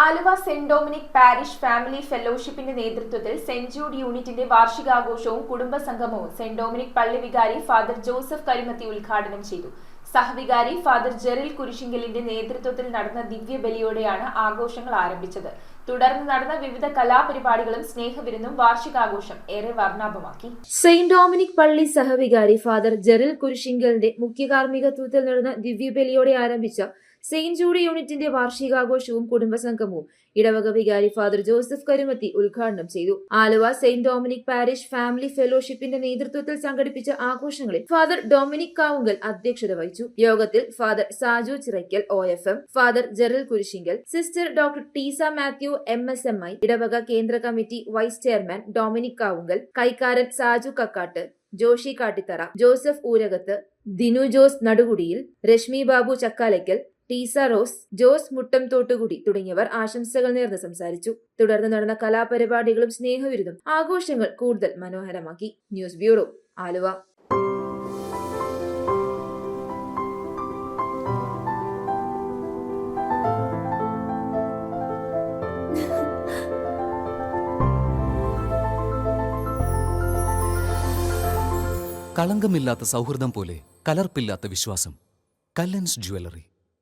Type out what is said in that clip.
Aluva Saint Dominic parish family ഫെലോഷിപ്പിന്റെ നേതൃത്വത്തിൽ Saint Jude യൂണിറ്റിന്റെ വാർഷികാഘോഷവും കുടുംബസംഗമവും സെന്റ് ഡൊമിനിക് പള്ളി വികാരി ഫാദർ ജോസഫ് കരിമത്തി ഉദ്ഘാടനം ചെയ്തു. സഹവികാരി ഫാദർ ജെറിൽ കുരിശിങ്കലിന്റെ നേതൃത്വത്തിൽ നടന്ന ദിവ്യബലിയോടെയാണ് ആഘോഷങ്ങൾ ആരംഭിച്ചത്. തുടർന്ന് നടന്ന വിവിധ കലാപരിപാടികളും സ്നേഹവിരുന്നും വാർഷികാഘോഷം ഏറെ വർണ്ണാഭമാക്കി. സെന്റ് ഡൊമിനിക് പള്ളി സഹവികാരി ഫാദർ ജെറിൽ കുരിശിങ്കലിന്റെ മുഖ്യ കാർമ്മികത്വത്തിൽ നടന്ന ദിവ്യബലിയോടെ ആരംഭിച്ച സെന്റ് ജൂഡ് യൂണിറ്റിന്റെ വാർഷികാഘോഷവും കുടുംബസംഗമവും ഇടവക വികാരി ഫാദർ ജോസഫ് കരിമത്തി ഉദ്ഘാടനം ചെയ്തു. Aluva Saint Dominic parish family ഫെലോഷിപ്പിന്റെ നേതൃത്വത്തിൽ സംഘടിപ്പിച്ച ആഘോഷങ്ങളിൽ ഫാദർ ഡൊമിനിക് കാവുങ്കൽ അധ്യക്ഷത വഹിച്ചു. യോഗത്തിൽ father Saju Chirackal OFM, father Jeril Kurisingal, sister doctor Teesa Mathew MSMI, ഇടവക കേന്ദ്ര committee vice chairman Dominic Kavungal, കൈക്കാരൻ Saju Kakkat, Joshy Kattithara, Joseph Oorakath, Dinu Jose Nadukudiyil, Reshmi Babu Chakkalackal, Teesa Rose, Jose Muttam Thottukudy തുടങ്ങിയവർ ആശംസകൾ നേർന്ന് സംസാരിച്ചു. തുടർന്ന് നടന്ന കലാപരിപാടികളും സ്നേഹവിരുന്നും ആഘോഷങ്ങൾ കൂടുതൽ മനോഹരമാക്കി. News bureau, Aluva. കളങ്കമില്ലാത്ത സൗഹൃദം പോലെ കലർപ്പില്ലാത്ത വിശ്വാസം. കല്ലൻസ് ജ്വല്ലറി.